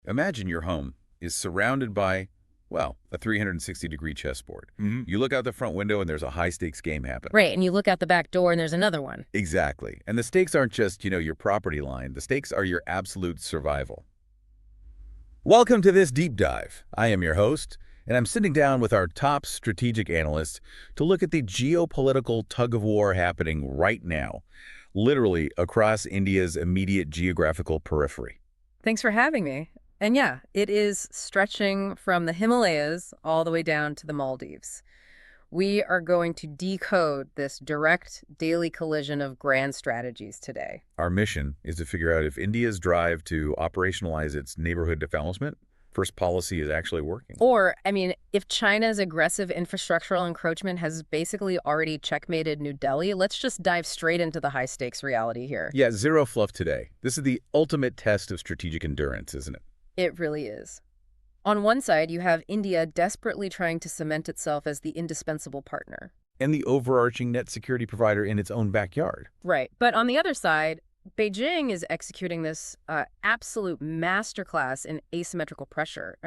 Imagine your home is surrounded by, well, a 360-degree chessboard. Hmm. You look out the front window and there's a high-stakes game happening. Right, and you look out the back door and there's another one. Exactly. And the stakes aren't just, your property line. The stakes are your absolute survival. Welcome to this deep dive. I am your host, and I'm sitting down with our top strategic analysts to look at the geopolitical tug-of-war happening right now, literally across India's immediate geographical periphery. Thanks for having me. And yeah, it is stretching from the Himalayas all the way down to the Maldives. We are going to decode this direct daily collision of grand strategies today. Our mission is to figure out if India's drive to operationalize its neighborhood development first policy is actually working. Or, if China's aggressive infrastructural encroachment has basically already checkmated New Delhi, let's just dive straight into the high-stakes reality here. Yeah, zero fluff today. This is the ultimate test of strategic endurance, isn't it? It really is. On one side, you have India desperately trying to cement itself as the indispensable partner. And the overarching net security provider in its own backyard. Right. But on the other side, Beijing is executing this absolute masterclass in asymmetrical pressure.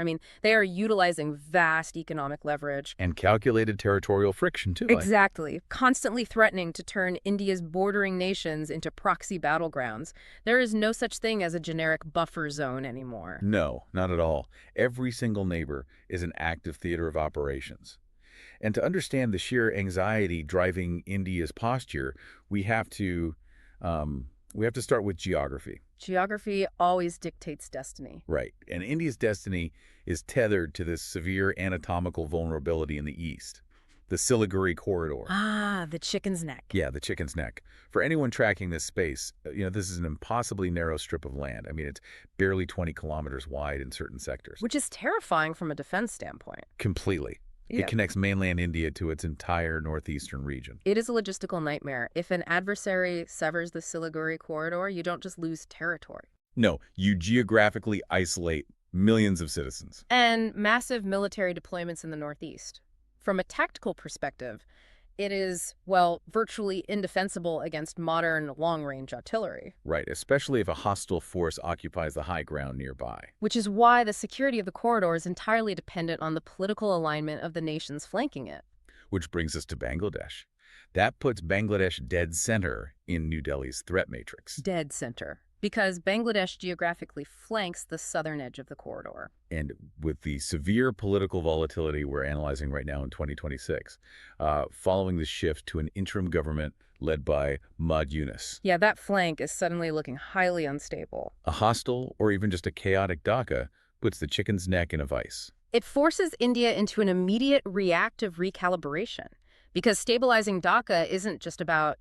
They are utilizing vast economic leverage. And calculated territorial friction, too. Exactly. Constantly threatening to turn India's bordering nations into proxy battlegrounds. There is no such thing as a generic buffer zone anymore. No, not at all. Every single neighbor is an active theater of operations. And to understand the sheer anxiety driving India's posture, we have to start with geography. Geography always dictates destiny. Right. And India's destiny is tethered to this severe anatomical vulnerability in the east, the Siliguri corridor. Ah, the chicken's neck. Yeah, the chicken's neck. For anyone tracking this space, this is an impossibly narrow strip of land. It's barely 20 kilometers wide in certain sectors. Which is terrifying from a defense standpoint. Completely. Yeah. It connects mainland India to its entire northeastern region. It is a logistical nightmare. If an adversary severs the Siliguri corridor, you don't just lose territory. No, you geographically isolate millions of citizens. And massive military deployments in the northeast. From a tactical perspective, it is, virtually indefensible against modern long-range artillery. Right, especially if a hostile force occupies the high ground nearby. Which is why the security of the corridor is entirely dependent on the political alignment of the nations flanking it. Which brings us to Bangladesh. That puts Bangladesh dead center in New Delhi's threat matrix. Dead center. Because Bangladesh geographically flanks the southern edge of the corridor. And with the severe political volatility we're analyzing right now in 2026, following the shift to an interim government led by Mahmoud Yunus. Yeah, that flank is suddenly looking highly unstable. A hostile or even just a chaotic Dhaka puts the chicken's neck in a vice. It forces India into an immediate reactive recalibration. Because stabilizing Dhaka isn't just about,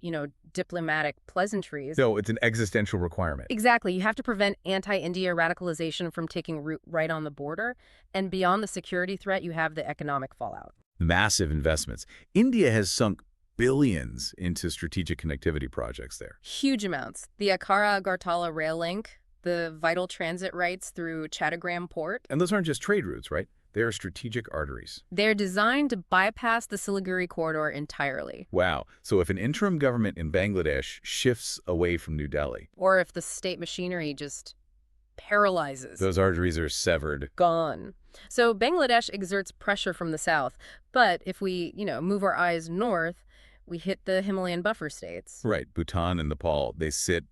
diplomatic pleasantries. No, it's an existential requirement. Exactly. You have to prevent anti-India radicalization from taking root right on the border. And beyond the security threat, you have the economic fallout. Massive investments. India has sunk billions into strategic connectivity projects there. Huge amounts. The Akara-Agartala rail link, the vital transit rights through Chattogram port. And those aren't just trade routes, right? They are strategic arteries. They're designed to bypass the Siliguri corridor entirely. Wow. So if an interim government in Bangladesh shifts away from New Delhi, or if the state machinery just paralyzes, those arteries are severed. Gone. So Bangladesh exerts pressure from the south. But if we, move our eyes north, we hit the Himalayan buffer states. Right. Bhutan and Nepal, they sit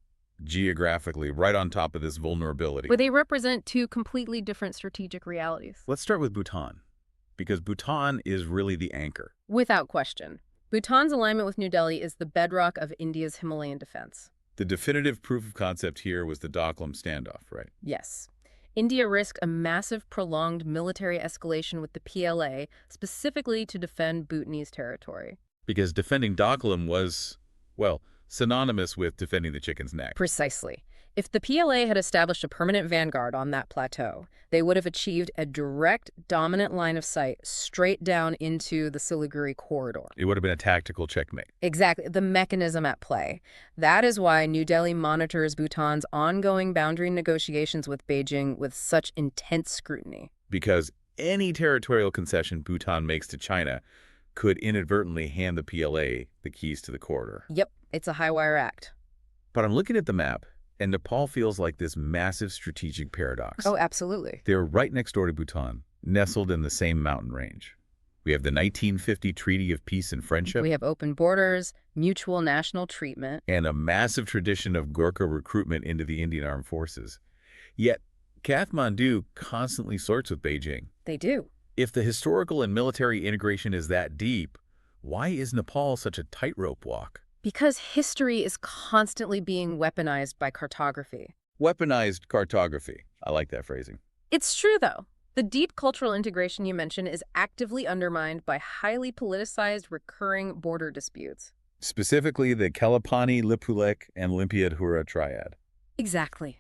geographically right on top of this vulnerability. But they represent two completely different strategic realities. Let's start with Bhutan, because Bhutan is really the anchor. Without question. Bhutan's alignment with New Delhi is the bedrock of India's Himalayan defense. The definitive proof of concept here was the Doklam standoff, right? Yes. India risked a massive prolonged military escalation with the PLA, specifically to defend Bhutanese territory. Because defending Doklam was, synonymous with defending the chicken's neck. Precisely. If the PLA had established a permanent vanguard on that plateau, they would have achieved a direct, dominant line of sight straight down into the Siliguri corridor. It would have been a tactical checkmate. Exactly, the mechanism at play. That is why New Delhi monitors Bhutan's ongoing boundary negotiations with Beijing with such intense scrutiny. Because any territorial concession Bhutan makes to China could inadvertently hand the PLA the keys to the corridor. Yep, it's a high-wire act. But I'm looking at the map, And Nepal feels like this massive strategic paradox. Oh, absolutely. They're right next door to Bhutan, nestled in the same mountain range. We have the 1950 Treaty of Peace and Friendship. We have open borders, mutual national treatment. And a massive tradition of Gurkha recruitment into the Indian Armed Forces. Yet, Kathmandu constantly flirts with Beijing. They do. If the historical and military integration is that deep, why is Nepal such a tightrope walk? Because history is constantly being weaponized by cartography. Weaponized cartography. I like that phrasing. It's true, though. The deep cultural integration you mention is actively undermined by highly politicized recurring border disputes. Specifically, the Kalapani, Lipulekh, and Limpiadhura triad. Exactly.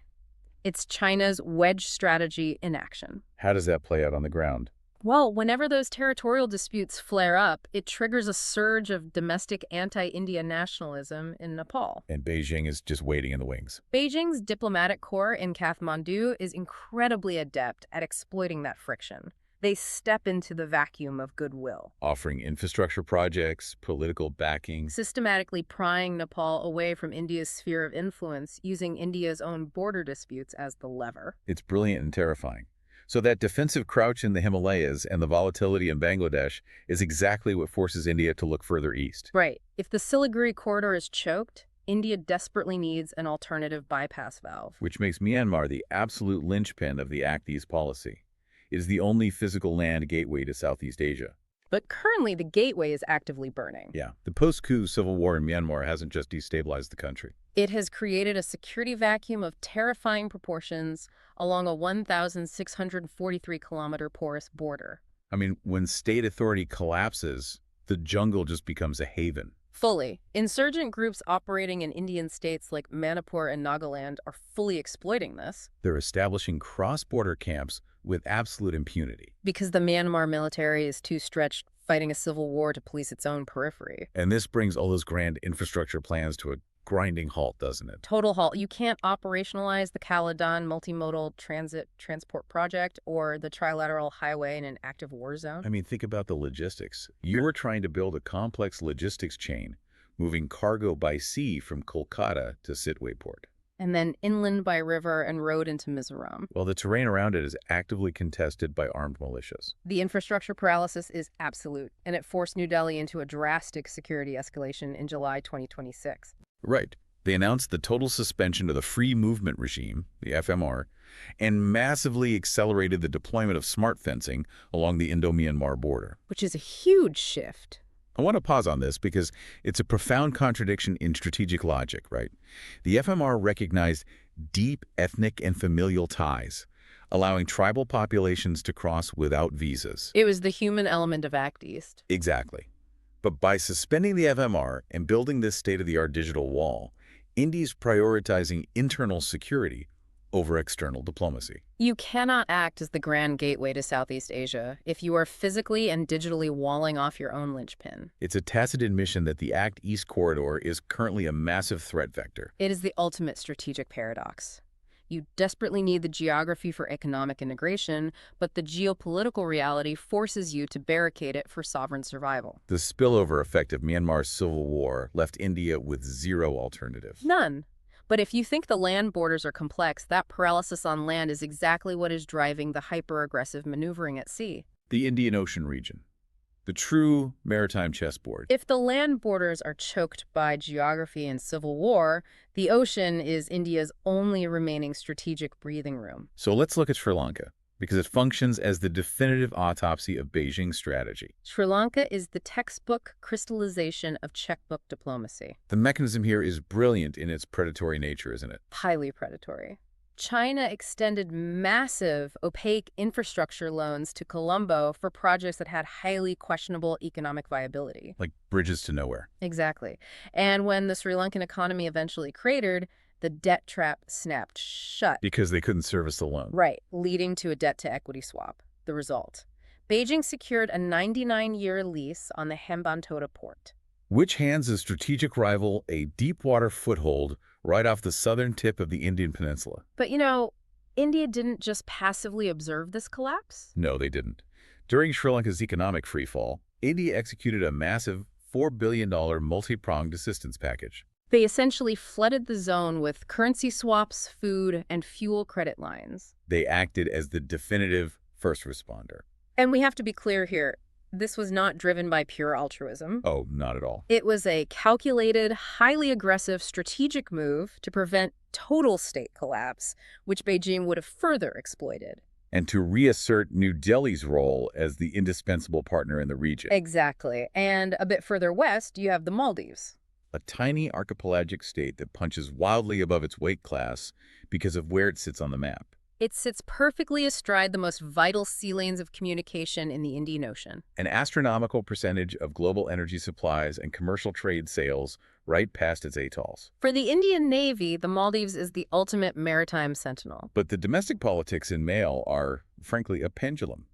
It's China's wedge strategy in action. How does that play out on the ground? Well, whenever those territorial disputes flare up, it triggers a surge of domestic anti-India nationalism in Nepal. And Beijing is just waiting in the wings. Beijing's diplomatic corps in Kathmandu is incredibly adept at exploiting that friction. They step into the vacuum of goodwill, Offering infrastructure projects, political backing. systematically prying Nepal away from India's sphere of influence, using India's own border disputes as the lever. It's brilliant and terrifying. So that defensive crouch in the Himalayas and the volatility in Bangladesh is exactly what forces India to look further east. Right. If the Siliguri corridor is choked, India desperately needs an alternative bypass valve. Which makes Myanmar the absolute linchpin of the Act East policy. It is the only physical land gateway to Southeast Asia. But currently, the gateway is actively burning. Yeah, the post-coup civil war in Myanmar hasn't just destabilized the country. It has created a security vacuum of terrifying proportions along a 1,643-kilometer porous border. I mean, when state authority collapses, the jungle just becomes a haven. Fully. Insurgent groups operating in Indian states like Manipur and Nagaland are fully exploiting this. They're establishing cross-border camps with absolute impunity. Because the Myanmar military is too stretched fighting a civil war to police its own periphery. And this brings all those grand infrastructure plans to a grinding halt, doesn't it? Total halt. You can't operationalize the Caledon multimodal transport project or the trilateral highway in an active war zone. I mean, think about the logistics. You're trying to build a complex logistics chain, moving cargo by sea from Kolkata to Sitwe Port. And then inland by river and road into Mizoram. Well, the terrain around it is actively contested by armed militias. The infrastructure paralysis is absolute, and it forced New Delhi into a drastic security escalation in July 2026. Right. They announced the total suspension of the Free Movement Regime, the FMR, and massively accelerated the deployment of smart fencing along the Indo-Myanmar border. Which is a huge shift. I want to pause on this because it's a profound contradiction in strategic logic, right? The FMR recognized deep ethnic and familial ties, allowing tribal populations to cross without visas. It was the human element of Act East. Exactly. But by suspending the FMR and building this state-of-the-art digital wall, India's prioritizing internal security over external diplomacy. You cannot act as the grand gateway to Southeast Asia if you are physically and digitally walling off your own linchpin. It's a tacit admission that the Act East corridor is currently a massive threat vector. It is the ultimate strategic paradox. You desperately need the geography for economic integration, but the geopolitical reality forces you to barricade it for sovereign survival. The spillover effect of Myanmar's civil war left India with zero alternative. None. But if you think the land borders are complex, that paralysis on land is exactly what is driving the hyper-aggressive maneuvering at sea. The Indian Ocean region. The true maritime chessboard. If the land borders are choked by geography and civil war, the ocean is India's only remaining strategic breathing room. So let's look at Sri Lanka, because it functions as the definitive autopsy of Beijing's strategy. Sri Lanka is the textbook crystallization of checkbook diplomacy. The mechanism here is brilliant in its predatory nature, isn't it? Highly predatory. China extended massive, opaque infrastructure loans to Colombo for projects that had highly questionable economic viability. Like bridges to nowhere. Exactly. And when the Sri Lankan economy eventually cratered, the debt trap snapped shut. Because they couldn't service the loan. Right, leading to a debt-to-equity swap. The result: Beijing secured a 99-year lease on the Hambantota port. Which hands a strategic rival a deep-water foothold right off the southern tip of the Indian Peninsula. But you know, India didn't just passively observe this collapse. No, they didn't. During Sri Lanka's economic freefall, India executed a massive $4 billion multi-pronged assistance package. They essentially flooded the zone with currency swaps, food, and fuel credit lines. They acted as the definitive first responder. And we have to be clear here, this was not driven by pure altruism. Oh, not at all. It was a calculated, highly aggressive strategic move to prevent total state collapse, which Beijing would have further exploited. And to reassert New Delhi's role as the indispensable partner in the region. Exactly. And a bit further west, you have the Maldives. A tiny archipelagic state that punches wildly above its weight class because of where it sits on the map. It sits perfectly astride the most vital sea lanes of communication in the Indian Ocean. An astronomical percentage of global energy supplies and commercial trade sails right past its atolls. For the Indian Navy, the Maldives is the ultimate maritime sentinel. But the domestic politics in Mail are, frankly, a pendulum.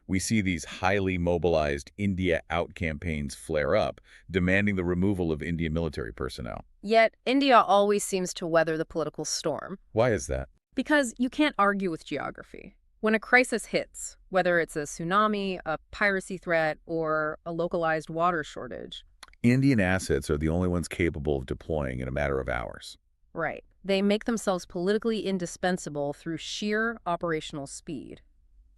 We see these highly mobilized India out campaigns flare up, demanding the removal of Indian military personnel. Yet, India always seems to weather the political storm. Why is that? Because you can't argue with geography. When a crisis hits, whether it's a tsunami, a piracy threat, or a localized water shortage. Indian assets are the only ones capable of deploying in a matter of hours. Right. They make themselves politically indispensable through sheer operational speed.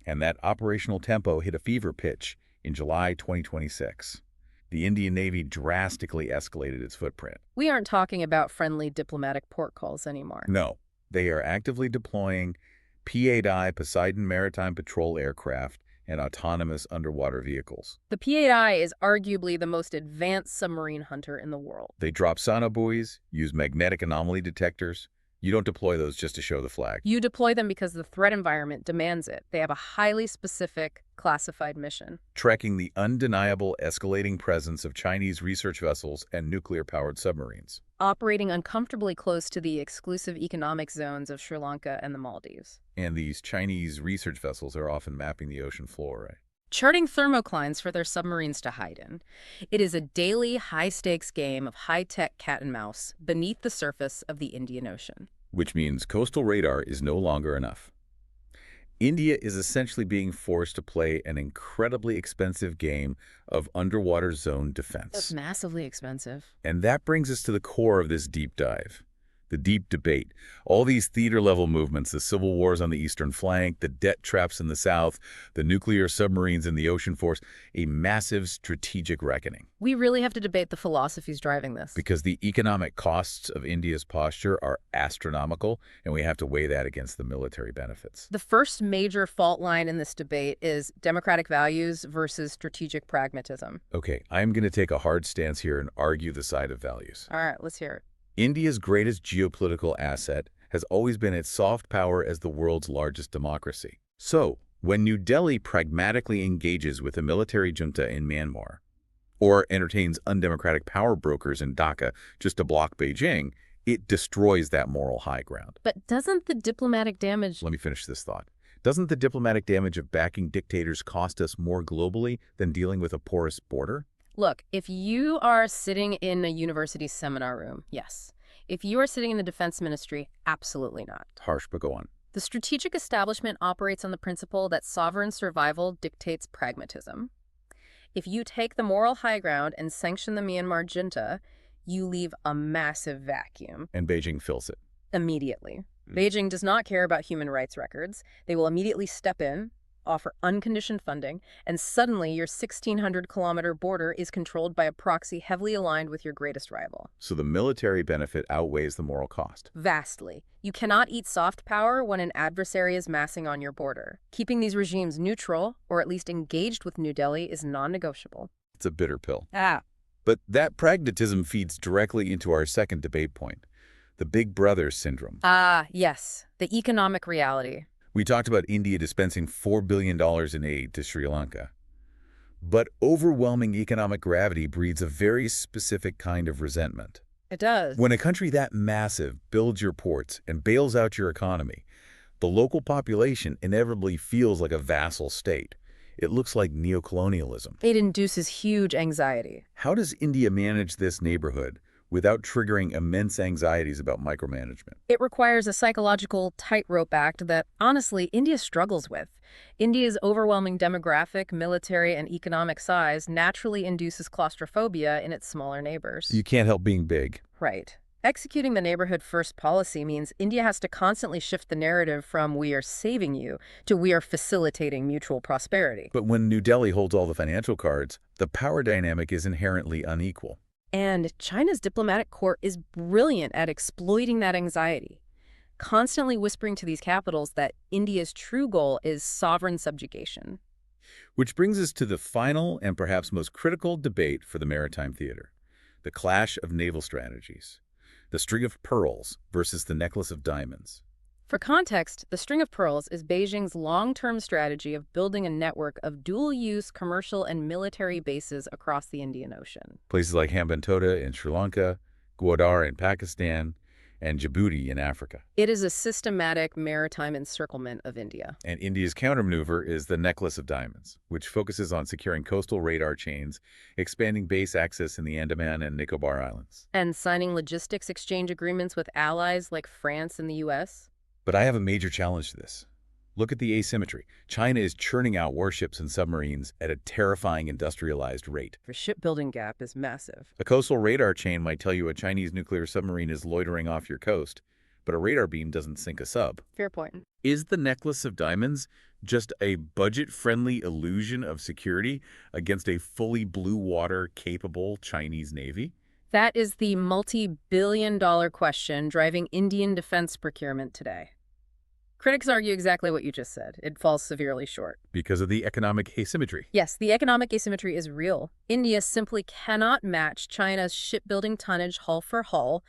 And that operational tempo hit a fever pitch in July 2026. The Indian Navy drastically escalated its footprint. We aren't talking about friendly diplomatic port calls anymore. No, they are actively deploying P-8I Poseidon Maritime Patrol aircraft and autonomous underwater vehicles. The P-8I is arguably the most advanced submarine hunter in the world. They drop sonobuoys, use magnetic anomaly detectors. You don't deploy those just to show the flag. You deploy them because the threat environment demands it. They have a highly specific, classified mission. Tracking the undeniable escalating presence of Chinese research vessels and nuclear-powered submarines. Operating uncomfortably close to the exclusive economic zones of Sri Lanka and the Maldives. And these Chinese research vessels are often mapping the ocean floor, right? Charting thermoclines for their submarines to hide in. It is a daily, high-stakes game of high-tech cat and mouse beneath the surface of the Indian Ocean. Which means coastal radar is no longer enough. India is essentially being forced to play an incredibly expensive game of underwater zone defense. That's massively expensive. And that brings us to the core of this deep dive. The deep debate. All these theater-level movements, the civil wars on the eastern flank, the debt traps in the south, the nuclear submarines in the ocean force, a massive strategic reckoning. We really have to debate the philosophies driving this. Because the economic costs of India's posture are astronomical, and we have to weigh that against the military benefits. The first major fault line in this debate is democratic values versus strategic pragmatism. Okay, I'm going to take a hard stance here and argue the side of values. All right, let's hear it. India's greatest geopolitical asset has always been its soft power as the world's largest democracy. So, when New Delhi pragmatically engages with a military junta in Myanmar, or entertains undemocratic power brokers in Dhaka just to block Beijing, it destroys that moral high ground. But doesn't the diplomatic damage... Let me finish this thought. Doesn't the diplomatic damage of backing dictators cost us more globally than dealing with a porous border? Look, if you are sitting in a university seminar room, yes. If you are sitting in the defense ministry, absolutely not. Harsh, but go on. The strategic establishment operates on the principle that sovereign survival dictates pragmatism. If you take the moral high ground and sanction the Myanmar junta, you leave a massive vacuum. And Beijing fills it. Immediately. Beijing does not care about human rights records. They will immediately step in, offer unconditioned funding, and suddenly your 1,600-kilometer border is controlled by a proxy heavily aligned with your greatest rival. So the military benefit outweighs the moral cost. Vastly. You cannot eat soft power when an adversary is massing on your border. Keeping these regimes neutral, or at least engaged with New Delhi, is non-negotiable. It's a bitter pill. But that pragmatism feeds directly into our second debate point, the Big Brother syndrome. Yes, the economic reality. We talked about India dispensing $4 billion in aid to Sri Lanka. But overwhelming economic gravity breeds a very specific kind of resentment. It does. When a country that massive builds your ports and bails out your economy, the local population inevitably feels like a vassal state. It looks like neocolonialism. It induces huge anxiety. How does India manage this neighborhood without triggering immense anxieties about micromanagement? It requires a psychological tightrope act that, honestly, India struggles with. India's overwhelming demographic, military, and economic size naturally induces claustrophobia in its smaller neighbors. You can't help being big. Right. Executing the neighborhood first policy means India has to constantly shift the narrative from "we are saving you" to "we are facilitating mutual prosperity." But when New Delhi holds all the financial cards, the power dynamic is inherently unequal. And China's diplomatic corps is brilliant at exploiting that anxiety, constantly whispering to these capitals that India's true goal is sovereign subjugation. Which brings us to the final and perhaps most critical debate for the maritime theater, the clash of naval strategies. The string of pearls versus the necklace of diamonds. For context, the string of pearls is Beijing's long-term strategy of building a network of dual-use commercial and military bases across the Indian Ocean. Places like Hambantota in Sri Lanka, Gwadar in Pakistan, and Djibouti in Africa. It is a systematic maritime encirclement of India. And India's countermaneuver is the necklace of diamonds, which focuses on securing coastal radar chains, expanding base access in the Andaman and Nicobar Islands. And signing logistics exchange agreements with allies like France and the U.S. But I have a major challenge to this. Look at the asymmetry. China is churning out warships and submarines at a terrifying industrialized rate. The shipbuilding gap is massive. A coastal radar chain might tell you a Chinese nuclear submarine is loitering off your coast, but a radar beam doesn't sink a sub. Fair point. Is the necklace of diamonds just a budget-friendly illusion of security against a fully blue water capable Chinese Navy? That is the multi-billion-dollar question driving Indian defense procurement today. Critics argue exactly what you just said. It falls severely short. Because of the economic asymmetry. Yes, the economic asymmetry is real. India simply cannot match China's shipbuilding tonnage hull for hull.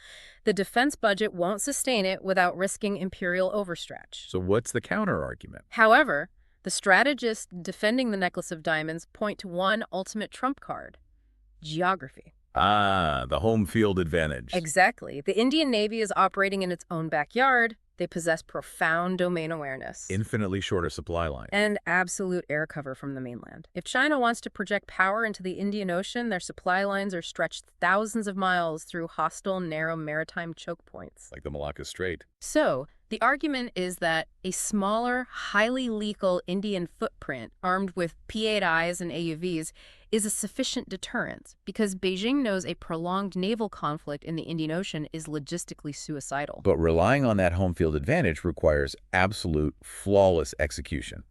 The defense budget won't sustain it without risking imperial overstretch. So what's the counter-argument? However, the strategists defending the necklace of diamonds point to one ultimate trump card: geography. Ah, the home field advantage. Exactly. The Indian Navy is operating in its own backyard. They possess profound domain awareness. Infinitely shorter supply line. And absolute air cover from the mainland. If China wants to project power into the Indian Ocean, their supply lines are stretched thousands of miles through hostile, narrow maritime choke points. Like the Malacca Strait. So, the argument is that a smaller, highly lethal Indian footprint, armed with P-8Is and AUVs, is a sufficient deterrent because Beijing knows a prolonged naval conflict in the Indian Ocean is logistically suicidal. But relying on that home field advantage requires absolute, flawless execution.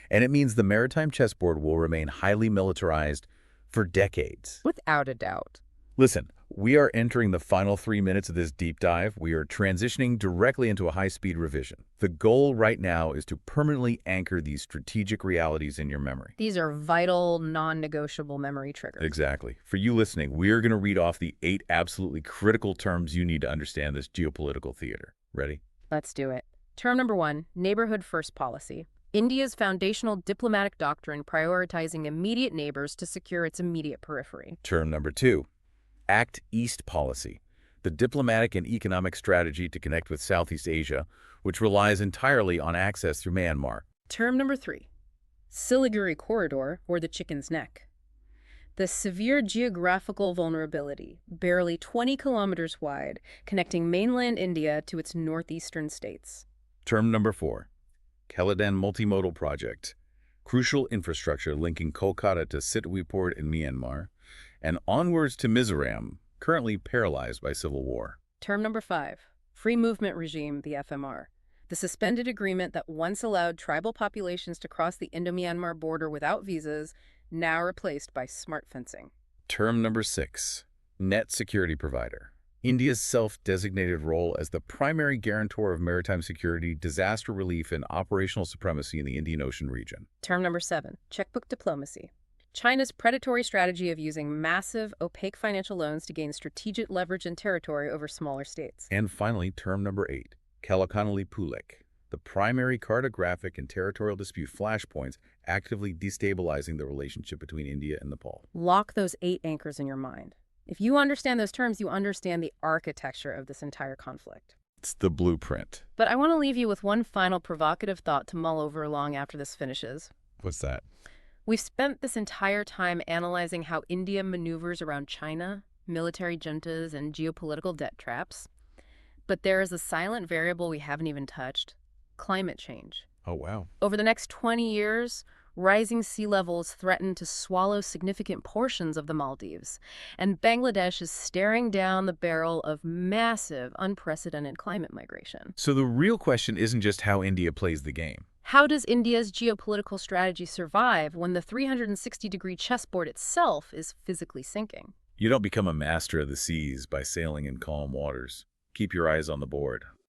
And it means the maritime chessboard will remain highly militarized for decades. Without a doubt. Listen, we are entering the final 3 minutes of this deep dive. We are transitioning directly into a high-speed revision. The goal right now is to permanently anchor these strategic realities in your memory. These are vital, non-negotiable memory triggers. Exactly. For you listening, we are going to read off the 8 absolutely critical terms you need to understand this geopolitical theater. Ready? Let's do it. Term number 1, neighborhood first policy. India's foundational diplomatic doctrine prioritizing immediate neighbors to secure its immediate periphery. Term number 2, Act East policy, the diplomatic and economic strategy to connect with Southeast Asia, which relies entirely on access through Myanmar. Term number 3, Siliguri Corridor, or the chicken's neck. The severe geographical vulnerability, barely 20 kilometers wide, connecting mainland India to its northeastern states. Term number 4, Keladan Multimodal Project, crucial infrastructure linking Kolkata to Sitwe Port in Myanmar, and onwards to Mizoram, currently paralyzed by civil war. Term number 5, Free Movement Regime, the FMR. The suspended agreement that once allowed tribal populations to cross the Indo-Myanmar border without visas, now replaced by smart fencing. Term number 6, Net Security Provider. India's self-designated role as the primary guarantor of maritime security, disaster relief, and operational supremacy in the Indian Ocean region. Term number 7, Checkbook Diplomacy. China's predatory strategy of using massive, opaque financial loans to gain strategic leverage and territory over smaller states. And finally, term number 8, Kalakanali Pulek, the primary cartographic and territorial dispute flashpoints actively destabilizing the relationship between India and Nepal. Lock those 8 anchors in your mind. If you understand those terms, you understand the architecture of this entire conflict. It's the blueprint. But I want to leave you with one final provocative thought to mull over long after this finishes. What's that? We've spent this entire time analyzing how India maneuvers around China, military juntas, and geopolitical debt traps. But there is a silent variable we haven't even touched: climate change. Oh, wow. Over the next 20 years, Rising sea levels threaten to swallow significant portions of the Maldives, and Bangladesh is staring down the barrel of massive, unprecedented climate migration. So the real question isn't just how India plays the game. How does India's geopolitical strategy survive when the 360-degree chessboard itself is physically sinking? You don't become a master of the seas by sailing in calm waters. Keep your eyes on the board.